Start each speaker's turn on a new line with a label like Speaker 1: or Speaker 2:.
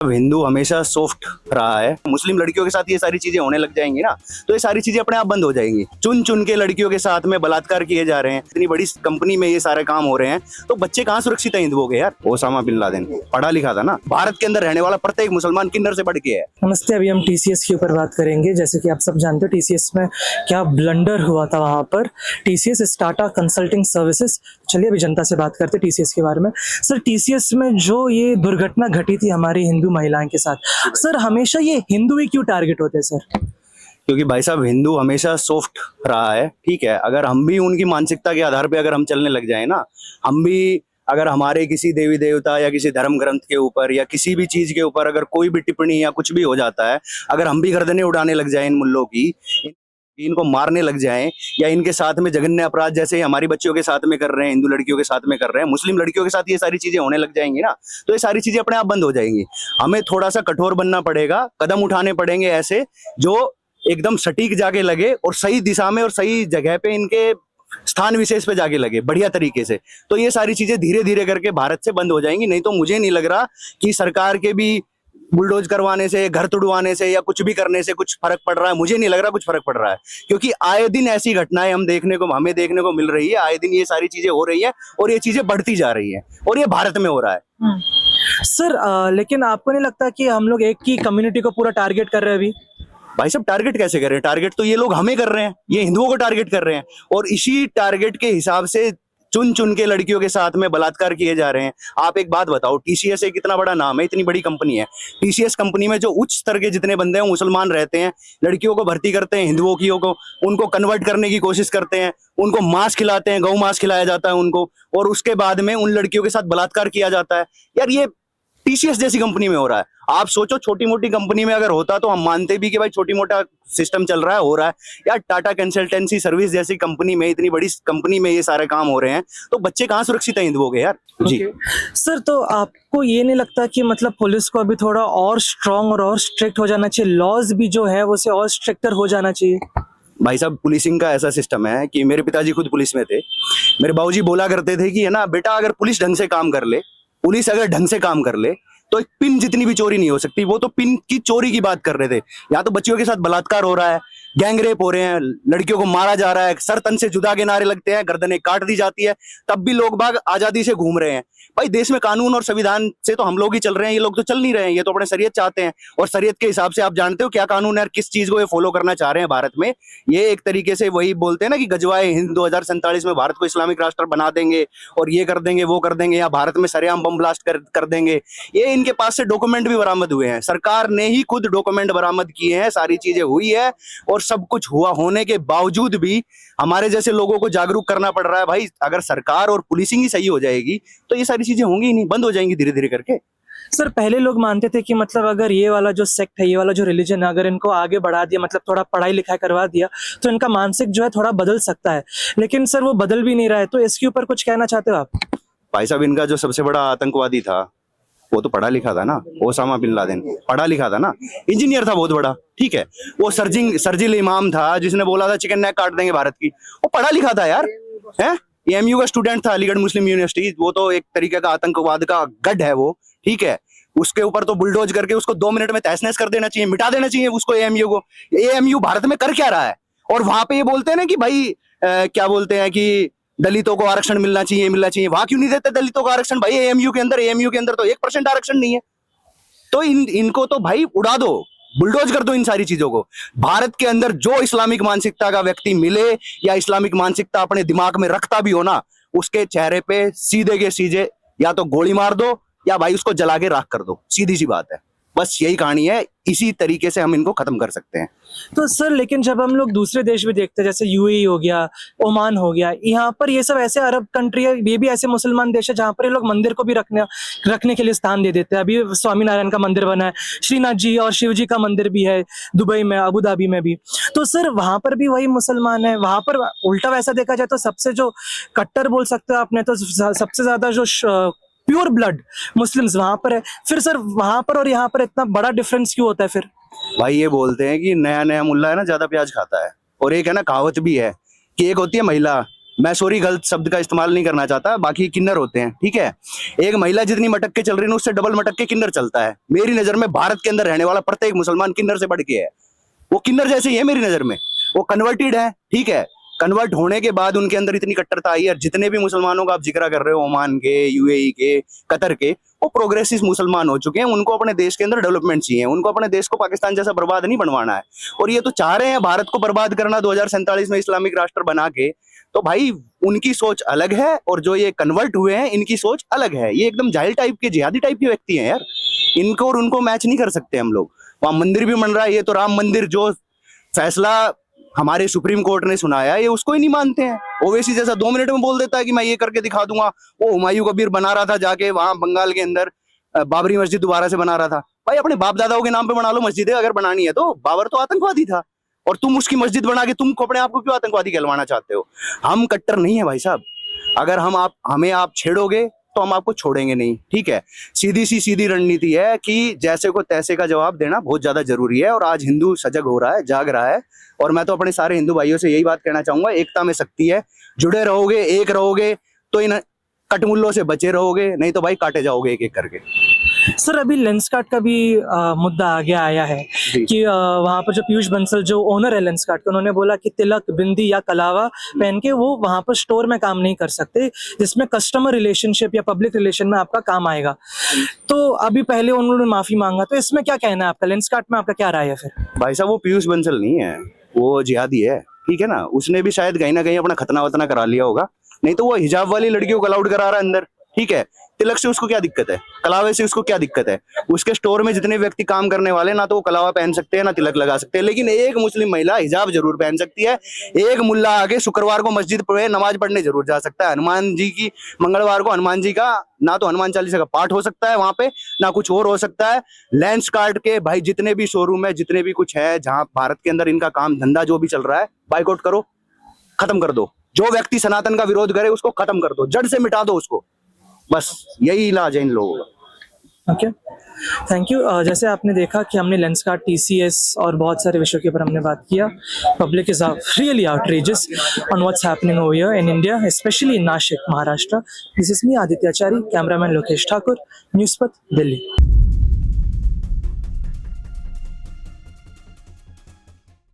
Speaker 1: हिंदू हमेशा सॉफ्ट रहा है। मुस्लिम लड़कियों के साथ ये सारी चीजें होने लग जाएंगी ना, तो ये सारी चीजें अपने आप बंद हो जाएंगी। चुन चुन के लड़कियों के साथ में बलात्कार किए जा रहे हैं, इतनी बड़ी कंपनी में ये सारे काम हो रहे हैं, तो बच्चे कहाँ सुरक्षित है हिंदुओं के यार। ओसामा बिन लादेन पढ़ा लिखा था ना, भारत के अंदर रहने वाला प्रत्येक मुसलमान किन्नर से बढ़ के है।
Speaker 2: नमस्ते, अभी हम टीसीएस के ऊपर बात करेंगे। जैसे कि आप सब जानते हो टीसीएस में क्या ब्लंडर हुआ था वहाँ पर। TCS Tata consulting services. चलिए अभी जनता से बात करते हैं टीसीएस के बारे में। सर, टीसीएस में जो ये दुर्घटना घटी थी हमारी हिंदू महिलाएं के साथ, सर हमेशा ये हिंदू ही क्यों टारगेट होते हैं सर?
Speaker 1: क्योंकि भाई साहब हिंदू हमेशा सॉफ्ट रहा है, ठीक है। अगर हम भी उनकी मानसिकता के आधार पे अगर हम चलने लग जाए ना, हम भी अगर हमारे किसी देवी देवता या किसी धर्म ग्रंथ के ऊपर या किसी भी चीज के ऊपर अगर कोई भी टिप्पणी या कुछ भी हो जाता है, अगर हम भी गर्दनें उड़ाने लग जाए इन मुल्लों की, इनको मारने लग जाएं या इनके साथ में जघन्य अपराध जैसे हमारी बच्चियों के साथ में कर रहे हैं, हिंदू लड़कियों के साथ में कर रहे हैं, मुस्लिम लड़कियों के साथ ये सारी चीजें होने लग जाएंगी ना, तो ये सारी चीजें अपने आप बंद हो जाएंगी। हमें थोड़ा सा कठोर बनना पड़ेगा, कदम उठाने पड़ेंगे ऐसे जो एकदम सटीक जाके लगे और सही दिशा में और सही जगह पे इनके स्थान विशेष पे जाके लगे बढ़िया तरीके से। तो ये सारी चीजें धीरे धीरे करके भारत से बंद हो जाएंगी। नहीं तो मुझे नहीं लग रहा कि सरकार के भी बुलडोज करवाने से, घर तुड़वाने से या कुछ भी करने से कुछ फर्क पड़ रहा है। मुझे नहीं लग रहा कुछ फर्क पड़ रहा है, क्योंकि आए दिन ऐसी घटनाएं हमें देखने को मिल रही है। आए दिन ये सारी चीजें हो रही है और ये चीजें बढ़ती जा रही है और ये भारत में हो रहा है।
Speaker 2: सर लेकिन आपको नहीं लगता कि हम लोग एक ही कम्युनिटी को पूरा टारगेट कर रहे हैं अभी?
Speaker 1: भाई साहब टारगेट कैसे कर रहे हैं? टारगेट तो ये लोग हमें कर रहे हैं, ये हिंदुओं को टारगेट कर रहे हैं और इसी टारगेट के हिसाब से चुन चुन के लड़कियों के साथ में बलात्कार किए जा रहे हैं। आप एक बात बताओ, टीसीएस एक इतना बड़ा नाम है, इतनी बड़ी कंपनी है। टीसीएस कंपनी में जो उच्च स्तर के जितने बंदे हैं मुसलमान रहते हैं, लड़कियों को भर्ती करते हैं, हिंदुओं की को उनको कन्वर्ट करने की कोशिश करते हैं, उनको मांस खिलाते हैं, गौ मांस खिलाया जाता है उनको, और उसके बाद में उन लड़कियों के साथ बलात्कार किया जाता है। यार ये टीसीएस जैसी कंपनी में हो रहा है। आप सोचो छोटी मोटी कंपनी में अगर होता तो हम मानते भी कि भाई छोटी मोटा सिस्टम चल रहा है, हो रहा है। यार टाटा कंसल्टेंसी सर्विस जैसी कंपनी में, इतनी बड़ी कंपनी में ये सारे काम हो रहे हैं, तो बच्चे कहाँ सुरक्षित है हिंदुओं के यार। जी
Speaker 2: सर, तो आपको ये नहीं लगता कि मतलब पुलिस को अभी थोड़ा और स्ट्रांग और स्ट्रिक्ट हो जाना चाहिए? लॉज भी जो है वो से और स्ट्रिक्टर हो जाना चाहिए?
Speaker 1: भाई साहब पुलिसिंग का ऐसा सिस्टम है कि मेरे पिताजी खुद पुलिस में थे। मेरे बाबूजी बोला करते थे कि है ना बेटा, अगर पुलिस ढंग से काम कर ले, पुलिस अगर ढंग से काम कर ले तो एक पिन जितनी भी चोरी नहीं हो सकती। वो तो पिन की चोरी की बात कर रहे थे। यहाँ तो बच्चियों के साथ बलात्कार हो रहा है, गैंग रेप हो रहे हैं, लड़कियों को मारा जा रहा है, सर तन से जुदा के नारे लगते हैं, गर्दनें काट दी जाती है, तब भी लोग बाग आजादी से घूम रहे हैं। भाई देश में कानून और संविधान से तो हम लोग ही चल रहे हैं, ये लोग तो चल नहीं रहे हैं। ये तो अपने शरीयत चाहते हैं और शरीयत के हिसाब से आप जानते हो क्या कानून है और किस चीज को ये फॉलो करना चाह रहे हैं भारत में। ये एक तरीके से वही बोलते हैं ना कि गजवाए हिंद 2047 में भारत को इस्लामिक राष्ट्र बना देंगे और ये कर देंगे, वो कर देंगे, या भारत में सरेआम बम ब्लास्ट कर देंगे। ये इनके पास से डॉक्यूमेंट भी बरामद हुए हैं, सरकार ने ही खुद डॉक्यूमेंट बरामद किए हैं, सारी चीजें हुई है और सब कुछ हुआ होने के बावजूद भी हमारे जैसे लोगों को जागरूक करना पड़ रहा है। भाई अगर सरकार और पुलिसिंग ही सही हो जाएगी तो ये सारी चीजें होंगी ही नहीं, बंद हो जाएंगी धीरे धीरे करके।
Speaker 2: सर, पहले लोग मानते थे कि मतलब अगर ये वाला जो सेक्ट है, ये वाला जो रिलीजन है, अगर इनको आगे बढ़ा दिया, मतलब थोड़ा पढ़ाई लिखाई करवा दिया, तो इनका मानसिक जो है थोड़ा बदल सकता है। लेकिन सर वो बदल भी नहीं रहा है, तो इसके ऊपर कुछ कहना चाहते हो आप?
Speaker 1: भाई साहब इनका जो सबसे बड़ा आतंकवादी था वो तो पढ़ा लिखा था ना, ओसामा बिन लादेन पढ़ा लिखा था ना, इंजीनियर था बहुत बड़ा, ठीक है। वो सर्जिल इमाम था जिसने बोला था चिकन नेक काट देंगे भारत की, वो पढ़ा लिखा था यार, है। एएमयू का स्टूडेंट था, अलीगढ़ मुस्लिम यूनिवर्सिटी। वो तो एक तरीके का आतंकवाद का गढ़ है वो, ठीक है। उसके ऊपर तो बुलडोज करके उसको 2 मिनट में तहस नहस कर देना चाहिए, मिटा देना चाहिए उसको, एएमयू को। एएमयू भारत में कर क्या रहा है? और वहां पे ये बोलते हैं ना कि भाई क्या बोलते हैं कि दलितों को आरक्षण मिलना चाहिए। वहां क्यों नहीं देते दलितों को आरक्षण? भाई एएमयू के अंदर तो 1% आरक्षण नहीं है। तो इनको तो भाई उड़ा दो, बुलडोज कर दो इन सारी चीजों को। भारत के अंदर जो इस्लामिक मानसिकता का व्यक्ति मिले या इस्लामिक मानसिकता अपने दिमाग में रखता भी हो ना, उसके चेहरे पे सीधे के सीधे या तो गोली मार दो या भाई उसको जला के राख कर दो, सीधी सी बात है। बस यही कहानी है, इसी तरीके से हम इनको खत्म कर सकते हैं।
Speaker 2: तो सर लेकिन जब हम लोग दूसरे देश भी देखते हैं, जैसे यूएई हो गया, ओमान हो गया, यहाँ पर ये सब ऐसे अरब कंट्री है, ये भी ऐसे मुसलमान देश है जहाँ पर ये लोग मंदिर को भी रखने के लिए स्थान दे देते हैं। अभी स्वामीनारायण का मंदिर बना है, श्रीनाथ जी और शिव जी का मंदिर भी है दुबई में, अबू धाबी में भी। तो सर वहां पर भी वही मुसलमान है। वहां पर उल्टा वैसा देखा जाए तो सबसे जो कट्टर बोल सकते हो आपने, तो सबसे ज्यादा जो प्योर ब्लड मुस्लिम्स वहां पर है। फिर सर वहां पर और यहाँ पर इतना बड़ा डिफरेंस क्यों होता है फिर?
Speaker 1: भाई ये बोलते हैं कि नया नया मुल्ला है ना ज्यादा प्याज खाता है, और एक है ना कहावत भी है कि एक होती है महिला मैं सॉरी गलत शब्द का इस्तेमाल नहीं करना चाहता, बाकी किन्नर होते हैं, ठीक है। एक महिला जितनी मटक के चल रही है उससे डबल मटक के किन्नर चलता है। मेरी नजर में भारत के अंदर रहने वाला प्रत्येक मुसलमान किन्नर से बढ़ के है, वो किन्नर जैसे ही है मेरी नजर में। वो कन्वर्टेड है, ठीक है, कन्वर्ट होने के बाद उनके अंदर इतनी कट्टरता आई है। जितने भी मुसलमानों का आप जिक्र कर रहे हो, ओमान के, यूएई के, कतर के, वो प्रोग्रेसिव मुसलमान हो चुके हैं। उनको अपने देश के अंदर डेवलपमेंट चाहिए, उनको अपने देश को पाकिस्तान जैसा बर्बाद नहीं बनवाना है। और ये तो चाह रहे हैं भारत को बर्बाद करना 2047 में इस्लामिक राष्ट्र बना के। तो भाई उनकी सोच अलग है और जो ये कन्वर्ट हुए हैं इनकी सोच अलग है। ये एकदम जाहिल टाइप के, जिहादी टाइप के व्यक्ति हैं यार। इनको और उनको मैच नहीं कर सकते हम लोग। वहां मंदिर भी बन रहा है, ये तो राम मंदिर जो फैसला हमारे सुप्रीम कोर्ट ने सुनाया ये उसको ही नहीं मानते हैं। ओवैसी जैसा 2 मिनट में बोल देता है कि मैं ये करके दिखा दूंगा। वो हुमायूं कबीर बना रहा था जाके वहां बंगाल के अंदर, बाबरी मस्जिद दोबारा से बना रहा था। भाई अपने बाप दादाओं के नाम पे बना लो मस्जिदें अगर बनानी है तो। बाबर तो आतंकवादी था और तुम उसकी मस्जिद बना के तुम अपने आप को क्यों आतंकवादी कहलवाना चाहते हो? हम कट्टर नहीं है भाई साहब। अगर हमें आप छेड़ोगे तो हम आपको छोड़ेंगे नहीं, ठीक है। सीधी रणनीति है कि जैसे को तैसे का जवाब देना बहुत ज्यादा जरूरी है। और आज हिंदू सजग हो रहा है, जाग रहा है। और मैं तो अपने सारे हिंदू भाइयों से यही बात कहना चाहूंगा, एकता में शक्ति है। जुड़े रहोगे, एक रहोगे तो इन कटमुल्लों से बचे रहोगे, नहीं तो भाई काटे जाओगे एक एक करके।
Speaker 2: सर अभी लेंसकार्ट का भी मुद्दा आगे आया है कि वहां पर जो पीयूष बंसल जो ओनर है लेंसकार्ट के, उन्होंने बोला कि तिलक, बिंदी या कलावा पहन के वो वहां पर स्टोर में काम नहीं कर सकते, जिसमें कस्टमर रिलेशनशिप या पब्लिक रिलेशन में आपका काम आएगा। तो अभी पहले उन्होंने माफी मांगा, तो इसमें क्या कहना है आपका? लेंसकार्ट में आपका क्या राय है फिर?
Speaker 1: भाई साहब वो पीयूष बंसल नहीं है, वो जिहादी है, ठीक है ना। उसने भी शायद कहीं ना कहीं अपना खतना वतना करा लिया होगा, नहीं तो वो हिजाब वाली लड़कियों को अलाउड करा रहा है अंदर, ठीक है। तिलक से उसको क्या दिक्कत है, कलावे से उसको क्या दिक्कत है? उसके स्टोर में जितने व्यक्ति काम करने वाले ना तो वो कलावा पहन सकते हैं ना तिलक लगा सकते हैं, लेकिन एक मुस्लिम महिला हिजाब जरूर पहन सकती है। एक मुल्ला आगे शुक्रवार को मस्जिद पे नमाज पढ़ने जरूर जा सकता है। हनुमान जी की मंगलवार को हनुमान जी का ना तो हनुमान चालीसा का पाठ हो सकता है वहां पे, ना कुछ और हो सकता है। लेंसकार्ट के भाई जितने भी शोरूम है, जितने भी कुछ है, जहां भारत के अंदर इनका काम धंधा जो भी चल रहा है, बाइकआउट करो, खत्म कर दो। जो व्यक्ति सनातन का विरोध करे उसको खत्म कर दो, जड़ से मिटा दो उसको। बस यही इलाज है इन लोगों का।
Speaker 2: Okay, thank you. जैसे आपने देखा कि हमने लेंसकार्ट, टीसीएस और बहुत सारे विषयों के ऊपर हमने बात किया। Public is really outrageous on what's happening over here in India, especially in Nashik, Maharashtra. This is me, Aditya Achari, cameraman Lokesh Thakur, Newspeth, Delhi.